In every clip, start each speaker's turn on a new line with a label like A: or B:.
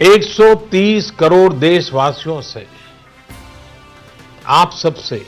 A: 130 करोड़ देशवासियों से आप सबसे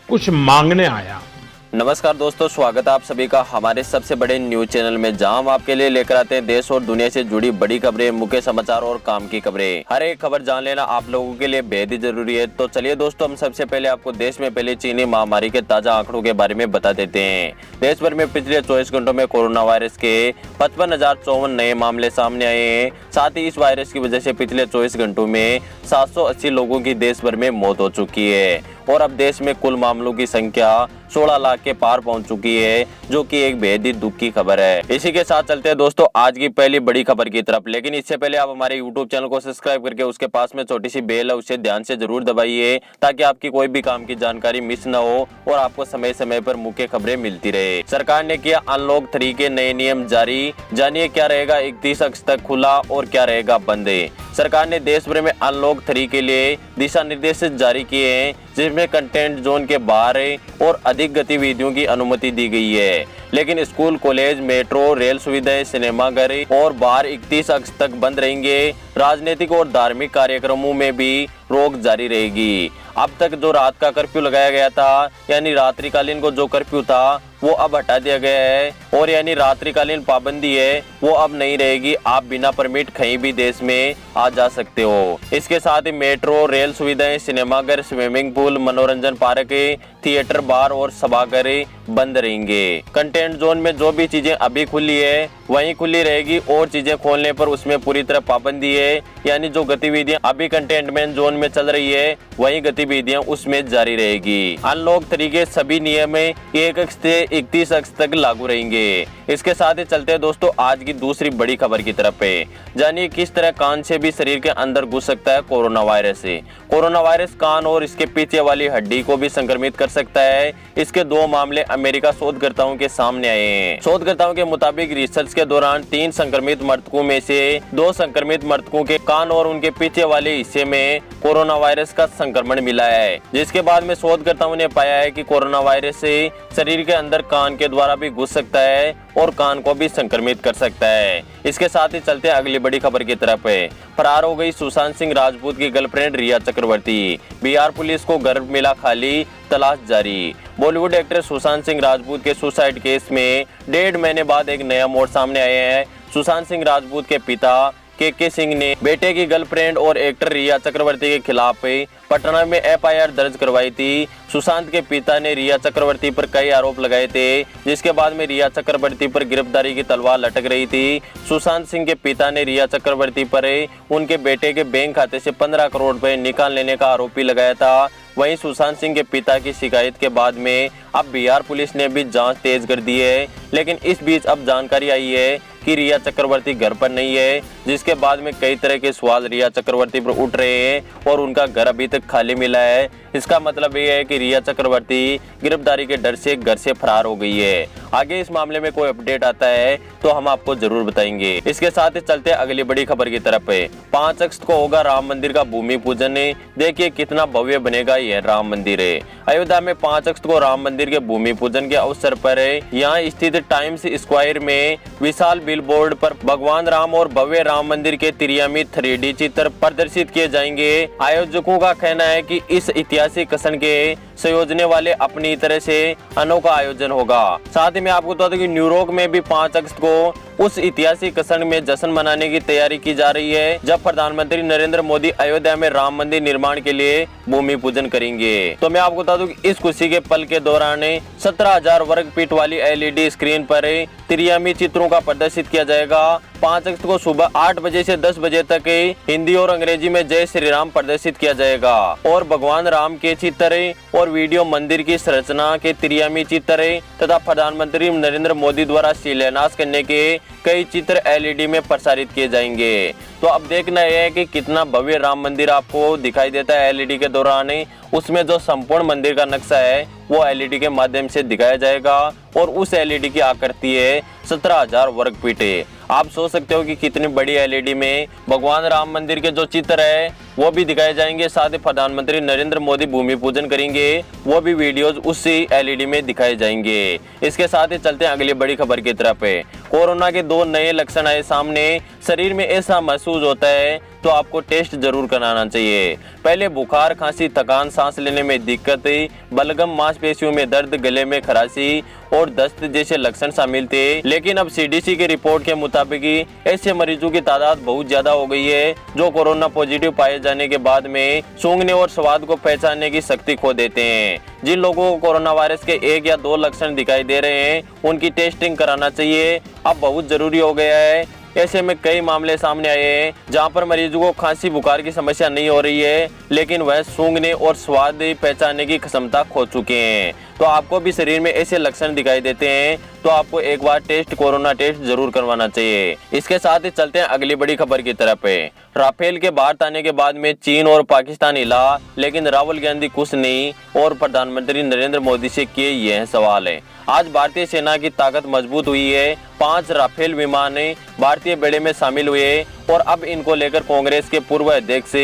A: कुछ मांगने आया हूं।
B: नमस्कार दोस्तों, स्वागत है आप सभी का हमारे सबसे बड़े न्यूज चैनल में, जहां हम आपके लिए लेकर आते हैं देश और दुनिया से जुड़ी बड़ी खबरें, मुख्य समाचार और काम की खबरें। हर एक खबर जान लेना आप लोगों के लिए बेहद ही जरूरी है। तो चलिए दोस्तों, हम सबसे पहले आपको देश में फैली चीनी महामारी के ताजा आंकड़ों के बारे में बता देते हैं। देश भर में पिछले 24 घंटों में कोरोना वायरस के 55,054 नए मामले सामने आए हैं। साथ ही इस वायरस की वजह से पिछले 24 घंटों में 780 लोगों की देश भर में मौत हो चुकी है और अब देश में कुल मामलों की संख्या 16 लाख के पार पहुंच चुकी है, जो कि एक बेहद ही दुख की खबर है। इसी के साथ चलते हैं दोस्तों आज की पहली बड़ी खबर की तरफ। लेकिन इससे पहले आप हमारे YouTube चैनल को सब्सक्राइब करके उसके पास में छोटी सी बेल है, उसे ध्यान से जरूर दबाइए ताकि आपकी कोई भी काम की जानकारी मिस न हो और आपको समय समय पर मुख्य खबरें मिलती रहे। सरकार ने किया अनलॉक 3 के नए नियम जारी, जानिए क्या रहेगा 31 अगस्त तक खुला और क्या रहेगा बंद। सरकार ने देश भर में अनलॉक 3 के लिए दिशा निर्देश जारी किए हैं, जिसमें कंटेंट जोन के बाहर और अधिक गतिविधियों की अनुमति दी गई है। लेकिन स्कूल, कॉलेज, मेट्रो, रेल सुविधाएं, सिनेमाघर और बार 31 अगस्त तक बंद रहेंगे। राजनीतिक और धार्मिक कार्यक्रमों में भी रोक जारी रहेगी। अब तक जो रात का कर्फ्यू लगाया गया था, यानी रात्रिकालीन को जो कर्फ्यू था वो अब हटा दिया गया है और यानी रात्रिकालीन पाबंदी है वो अब नहीं रहेगी। आप बिना परमिट कहीं भी देश में आ जा सकते हो। इसके साथ ही मेट्रो, रेल सुविधाएं, सिनेमाघर, स्विमिंग पूल, मनोरंजन पार्क, थिएटर, बार और सभागार बंद रहेंगे। कंटेंट जोन में जो भी चीजें अभी खुली है वहीं खुली रहेगी और चीजें खोलने पर उसमें पूरी तरह पाबंदी है, यानी जो गतिविधियां अभी कंटेनमेंट जोन में चल रही है वही गतिविधियां उसमें जारी रहेगी। अनलॉक 3 के सभी नियम 1 अगस्त से 31 अगस्त तक लागू रहेंगे। इसके साथ ही चलते हैं दोस्तों आज की दूसरी बड़ी खबर की तरफ है। जानिए किस तरह कान से भी शरीर के अंदर घुस सकता है कोरोना वायरस। कोरोना वायरस कान और इसके पीछे वाली हड्डी को भी संक्रमित कर सकता है। इसके 2 मामले अमेरिका शोधकर्ताओं के सामने आए हैं। शोधकर्ताओं के मुताबिक रिसर्च के दौरान 3 संक्रमित मृतकों में से 2 संक्रमित मृतकों के कान और उनके पीछे वाले हिस्से में कोरोना वायरस का संक्रमण मिला है, जिसके बाद में शोधकर्ताओं ने पाया है कि कोरोना वायरस से शरीर के अंदर कान के द्वारा भी घुस सकता है और कान को भी संक्रमित कर सकता है। इसके साथ ही चलते हैं अगली बड़ी खबर की तरफ है। फरार हो गई सुशांत सिंह राजपूत की गर्लफ्रेंड रिया चक्रवर्ती। बिहार पुलिस को घर मिला खाली, तलाश जारी। बॉलीवुड एक्टर सुशांत सिंह राजपूत के सुसाइड केस में 1.5 महीने बाद एक नया मोड़ सामने आया है। सुशांत सिंह राजपूत के पिता के सिंह ने बेटे की गर्लफ्रेंड और एक्टर रिया चक्रवर्ती के खिलाफ पटना में FIR दर्ज करवाई थी। सुशांत के पिता ने रिया चक्रवर्ती पर कई आरोप लगाए थे, जिसके बाद में रिया चक्रवर्ती पर गिरफ्तारी की तलवार लटक रही थी। सुशांत सिंह के पिता ने रिया चक्रवर्ती पर उनके बेटे के बैंक खाते से 15 करोड़ रुपए निकाल लेने का आरोप भी लगाया था। वहीं सुशांत सिंह के पिता की शिकायत के बाद में अब बिहार पुलिस ने भी जांच तेज कर दी है। लेकिन इस बीच अब जानकारी आई है कि रिया चक्रवर्ती घर पर नहीं है, जिसके बाद में कई तरह के सवाल रिया चक्रवर्ती पर उठ रहे हैं और उनका घर अभी तक खाली मिला है। इसका मतलब ये है कि रिया चक्रवर्ती गिरफ्तारी के डर से घर से फरार हो गई है। आगे इस मामले में कोई अपडेट आता है तो हम आपको जरूर बताएंगे। इसके साथ ही चलते अगली बड़ी खबर की तरफ है। 5 अगस्त को होगा राम मंदिर का भूमि पूजन। देखिए कितना भव्य बनेगा यह राम मंदिर। अयोध्या में 5 अगस्त को राम मंदिर के भूमि पूजन के अवसर पर यहाँ स्थित टाइम्स स्क्वायर में विशाल बिलबोर्ड पर भगवान राम और भव्य राम मंदिर के त्रियामी 3D चित्र प्रदर्शित किए जाएंगे। आयोजकों का कहना है कि इस ऐतिहासिक क्षण के संयोजने वाले अपनी तरह से अनोखा आयोजन होगा। साथ ही मैं आपको बता दूं कि न्यूयॉर्क में भी 5 अगस्त को उस ऐतिहासिक क्षण में जश्न मनाने की तैयारी की जा रही है, जब प्रधानमंत्री नरेंद्र मोदी अयोध्या में राम मंदिर निर्माण के लिए भूमि पूजन करेंगे। तो मैं आपको बता दूं कि इस खुशी के पल के दौरान 17,000 वर्ग फीट वाली LED स्क्रीन पर त्रियामी चित्रों का प्रदर्शित किया जाएगा। 5 अगस्त को सुबह 8 बजे से 10 बजे तक हिंदी और अंग्रेजी में जय श्री राम प्रदर्शित किया जाएगा और भगवान राम के चित्र और वीडियो मंदिर की संरचना के त्रियामी चित्र तथा प्रधानमंत्री नरेंद्र मोदी द्वारा शिलान्यास करने के कई चित्र LED में प्रसारित किए जाएंगे। तो अब देखना यह है कि कितना भव्य राम मंदिर आपको दिखाई देता है LED के दौरान। उसमें जो संपूर्ण मंदिर का नक्शा है वो LED के माध्यम से दिखाया जाएगा और उस LED की आकृति है 17,000 वर्ग फीट। आप सोच सकते हो कि कितनी बड़ी एलईडी में भगवान राम मंदिर के जो चित्र है वो भी दिखाए जाएंगे। साथ ही प्रधानमंत्री नरेंद्र मोदी भूमि पूजन करेंगे, वो भी वीडियोज उसी एलईडी में दिखाए जाएंगे। इसके साथ ही चलते हैं अगली बड़ी खबर की तरफ। कोरोना के 2 नए लक्षण आए सामने। शरीर में ऐसा महसूस होता है तो आपको टेस्ट जरूर कराना चाहिए। पहले बुखार, खांसी, थकान, सांस लेने में दिक्कत, बलगम, मांसपेशियों में दर्द, गले में खराशी और दस्त जैसे लक्षण शामिल थे। लेकिन अब सीडीसी की रिपोर्ट के मुताबिक ऐसे मरीजों की तादाद बहुत ज्यादा हो गई है जो कोरोना पॉजिटिव पाए जाने के बाद में सूंघने और स्वाद को पहचानने की शक्ति खो देते हैं। जिन लोगों को कोरोना वायरस के 1 या 2 लक्षण दिखाई दे रहे हैं उनकी टेस्टिंग कराना चाहिए, अब बहुत जरूरी हो गया है। ऐसे में कई मामले सामने आए हैं जहां पर मरीजों को खांसी, बुखार की समस्या नहीं हो रही है, लेकिन वह सूंघने और स्वाद पहचानने की क्षमता खो चुके हैं। तो आपको भी शरीर में ऐसे लक्षण दिखाई देते हैं तो आपको एक बार कोरोना टेस्ट जरूर करवाना चाहिए। इसके साथ ही चलते हैं अगली बड़ी खबर की तरफ। राफेल के भारत आने के बाद में चीन और पाकिस्तान हिला, लेकिन राहुल गांधी खुश नहीं और प्रधानमंत्री नरेंद्र मोदी से किए यह सवाल है। आज भारतीय सेना की ताकत मजबूत हुई है। 5 राफेल विमान भारतीय बेड़े में शामिल हुए और अब इनको लेकर कांग्रेस के पूर्व अध्यक्ष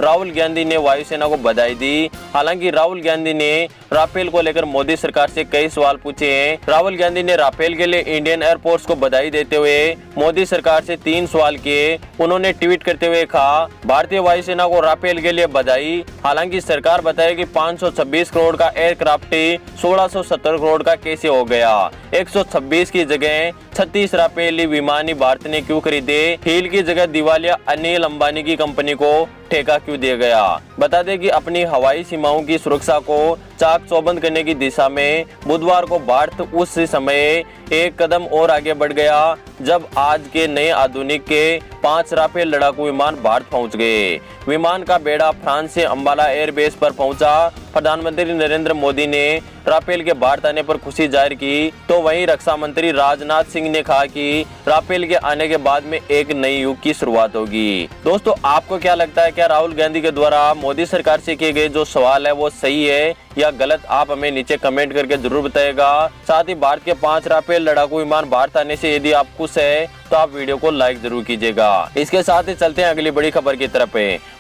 B: राहुल गांधी ने वायुसेना को बधाई दी। हालांकि राहुल गांधी ने राफेल को लेकर मोदी सरकार से कई सवाल पूछे हैं। राहुल गांधी ने राफेल के लिए इंडियन एयरफोर्स को बधाई देते हुए मोदी सरकार से 3 सवाल किए। उन्होंने ट्वीट करते हुए कहा, भारतीय वायुसेना को राफेल के लिए बधाई। हालांकि सरकार बताए कि 526 करोड़ का एयरक्राफ्ट 1670 करोड़ का कैसे हो गया। 126 की जगह 36 राफेल विमान भारत ने क्यों खरीदे। हील की जगह दिवालिया अनिल अंबानी की कंपनी को ठेका क्यों दिया गया। बता दें कि अपनी हवाई सीमाओं की सुरक्षा को चाक चौबंद करने की दिशा में बुधवार को भारत उस समय एक कदम और आगे बढ़ गया जब आज के नए आधुनिक के 5 राफेल लड़ाकू विमान भारत पहुंच गए। विमान का बेड़ा फ्रांस से अंबाला एयरबेस पर पहुंचा। प्रधानमंत्री नरेंद्र मोदी ने राफेल के भारत आने पर खुशी जाहिर की तो वहीं रक्षा मंत्री राजनाथ सिंह ने कहा कि राफेल के आने के बाद में एक नई युग की शुरुआत होगी। दोस्तों, आपको क्या लगता है, क्या राहुल गांधी के द्वारा मोदी सरकार से किए गए जो सवाल है वो सही है या गलत? आप हमें नीचे कमेंट करके जरूर बताएगा। साथ ही भारत के 5 राफेल लड़ाकू विमान भारत आने से यदि आप खुश है तो आप वीडियो को लाइक जरूर कीजिएगा। इसके साथ ही चलते हैं अगली बड़ी खबर की तरफ।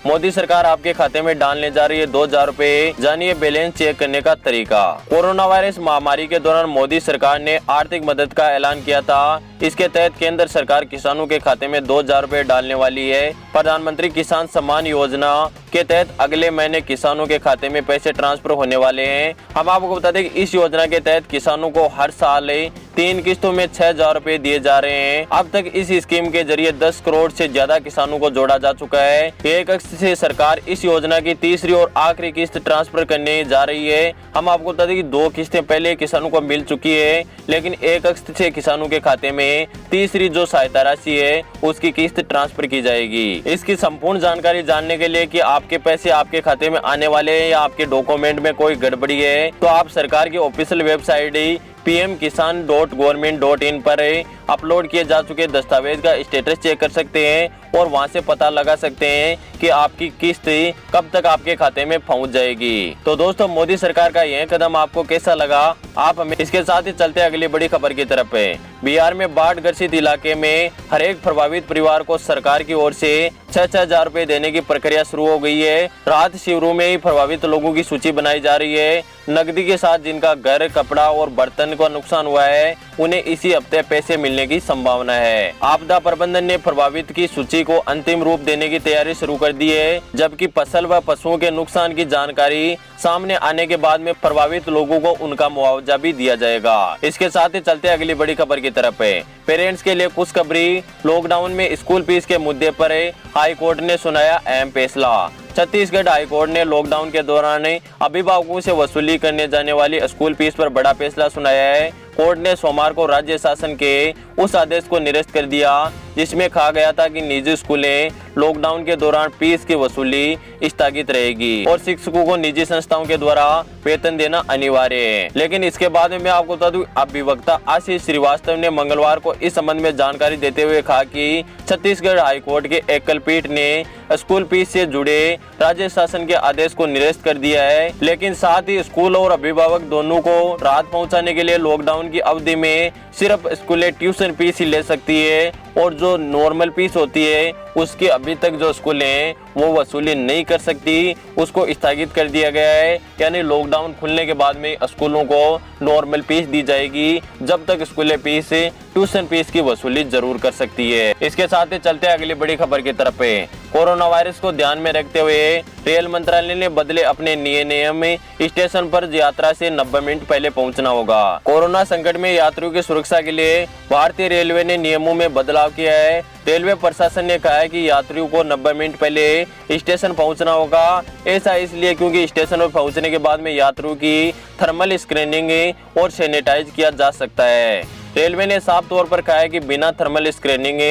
B: मोदी सरकार आपके खाते में डालने जा रही है 2000 रुपए, जानिए बैलेंस चेक करने का तरीका। कोरोना वायरस महामारी के दौरान मोदी सरकार ने आर्थिक मदद का ऐलान किया था। इसके तहत केंद्र सरकार किसानों के खाते में 2000 रुपए डालने वाली है। प्रधानमंत्री किसान सम्मान योजना के तहत अगले महीने किसानों के खाते में पैसे ट्रांसफर होने वाले हैं। हम आपको बता दें कि इस योजना के तहत किसानों को हर साल 3 किस्तों में 6000 रुपए दिए जा रहे हैं। अब तक इस स्कीम के जरिए 10 करोड़ से ज्यादा किसानों को जोड़ा जा चुका है। 1 अगस्त से सरकार इस योजना की तीसरी और आखिरी किस्त ट्रांसफर करने जा रही है। हम आपको बता दें कि 2 किस्तें पहले किसानों को मिल चुकी है, लेकिन 1 अगस्त से किसानों के खाते में तीसरी जो सहायता राशि है उसकी किस्त ट्रांसफर की जाएगी। इसकी संपूर्ण जानकारी जानने के लिए कि आपके पैसे आपके खाते में आने वाले हैं या आपके डॉक्यूमेंट में कोई गड़बड़ी है, तो आप सरकार की ऑफिशियल वेबसाइट pmkisan.government.in पर अपलोड किए जा चुके दस्तावेज का स्टेटस चेक कर सकते हैं और वहां से पता लगा सकते हैं कि आपकी किस्त कब तक आपके खाते में पहुंच जाएगी। तो दोस्तों, मोदी सरकार का यह कदम आपको कैसा लगा, आप हमें इसके साथ ही चलते अगली बड़ी खबर की तरफ। बिहार में बाढ़ ग्रसित इलाके में हर एक प्रभावित परिवार को सरकार की ओर से 6,000 रुपए देने की प्रक्रिया शुरू हो गई है। राहत शिविरों में ही प्रभावित लोगों की सूची बनाई जा रही है। नकदी के साथ जिनका घर, कपड़ा और बर्तन का नुकसान हुआ है उन्हें इसी हफ्ते पैसे मिलने की संभावना है। आपदा प्रबंधन ने प्रभावित की सूची को अंतिम रूप देने की तैयारी शुरू कर दी है, जबकि फसल व पशुओं के नुकसान की जानकारी सामने आने के बाद में प्रभावित लोगों को उनका मुआवजा भी दिया जाएगा। इसके साथ ही चलते अगली बड़ी खबर की तरफ। पेरेंट्स के लिए खुशखबरी, लॉकडाउन में स्कूल फीस के मुद्दे पर हाई कोर्ट ने सुनाया अहम फैसला। छत्तीसगढ़ हाई कोर्ट ने लॉकडाउन के दौरान अभिभावकों से वसूली करने जाने वाली स्कूल फीस पर बड़ा फैसला सुनाया है। कोर्ट ने सोमवार को राज्य शासन के उस आदेश को निरस्त कर दिया जिसमें कहा गया था कि निजी स्कूलें लॉकडाउन के दौरान फीस की वसूली स्थगित रहेगी और शिक्षकों को निजी संस्थाओं के द्वारा वेतन देना अनिवार्य है। लेकिन इसके बाद में मैं आपको बता दूं, अभिवक्ता आशीष श्रीवास्तव ने मंगलवार को इस संबंध में जानकारी देते हुए कहा कि छत्तीसगढ़ हाईकोर्ट के एकल पीठ ने स्कूल फीस से जुड़े राज्य शासन के आदेश को निरस्त कर दिया है, लेकिन साथ ही स्कूल और अभिभावक दोनों को राहत पहुंचाने के लिए लॉकडाउन की अवधि में सिर्फ स्कूलें ट्यूशन फीस ही ले सकती है और जो नॉर्मल फीस होती है उसकी अभी तक जो स्कूलें वो वसूली नहीं कर सकती, उसको स्थगित कर दिया गया है। यानी लॉकडाउन खुलने के बाद में स्कूलों को नॉर्मल फीस दी जाएगी, जब तक स्कूलें फीस ट्यूशन फीस की वसूली जरूर कर सकती है। इसके साथ ही चलते अगली बड़ी खबर की तरफ है। कोरोना वायरस को ध्यान में रखते हुए रेल मंत्रालय ने बदले अपने नए नियम, स्टेशन पर यात्रा से 90 मिनट पहले पहुंचना होगा। कोरोना संकट में यात्रियों की सुरक्षा के लिए भारतीय रेलवे ने नियमों में बदलाव किया है। रेलवे प्रशासन ने कहा है कि यात्रियों को 90 मिनट पहले स्टेशन पहुंचना होगा। ऐसा इसलिए क्योंकि स्टेशन पर पहुंचने के बाद में यात्रियों की थर्मल स्क्रीनिंग और सैनिटाइज किया जा सकता है। रेलवे ने साफ तौर पर कहा है कि बिना थर्मल स्क्रीनिंग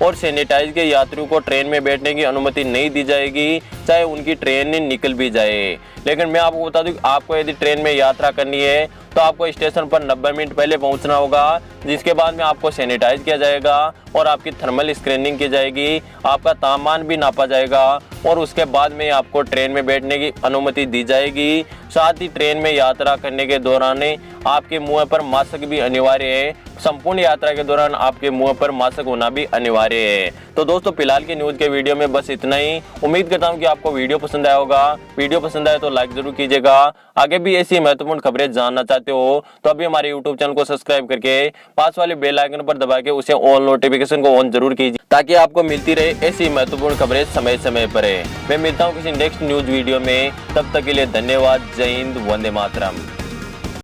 B: और सैनिटाइज के यात्रियों को ट्रेन में बैठने की अनुमति नहीं दी जाएगी, चाहे उनकी ट्रेन निकल भी जाए। लेकिन मैं आपको बता दूं कि आपको यदि ट्रेन में यात्रा करनी है तो आपको स्टेशन पर 90 मिनट पहले पहुंचना होगा, जिसके बाद में आपको सैनिटाइज किया जाएगा और आपकी थर्मल स्क्रीनिंग की जाएगी, आपका तापमान भी नापा जाएगा और उसके बाद में आपको ट्रेन में बैठने की अनुमति दी जाएगी। साथ ही ट्रेन में यात्रा करने के दौरान आपके मुंह पर मास्क भी अनिवार्य है। संपूर्ण यात्रा के दौरान आपके मुंह पर मास्क होना भी अनिवार्य है। तो दोस्तों फिलहाल की न्यूज के वीडियो में बस इतना ही। उम्मीद करता हूं कि आपको वीडियो पसंद आया होगा। वीडियो पसंद आए तो लाइक जरूर कीजिएगा। आगे भी ऐसी महत्वपूर्ण खबरें जानना चाहते हो तो अभी हमारे यूट्यूब चैनल को सब्सक्राइब करके पास वाले बेल आइकन पर दबा के उसे ऑल नोटिफिकेशन को ऑन जरूर कीजिए, ताकि आपको मिलती रहे ऐसी महत्वपूर्ण खबरें समय समय पर। मैं मिलता हूँ किसी नेक्स्ट न्यूज वीडियो में, तब तक के लिए धन्यवाद। जय हिंद, वंदे मातरम।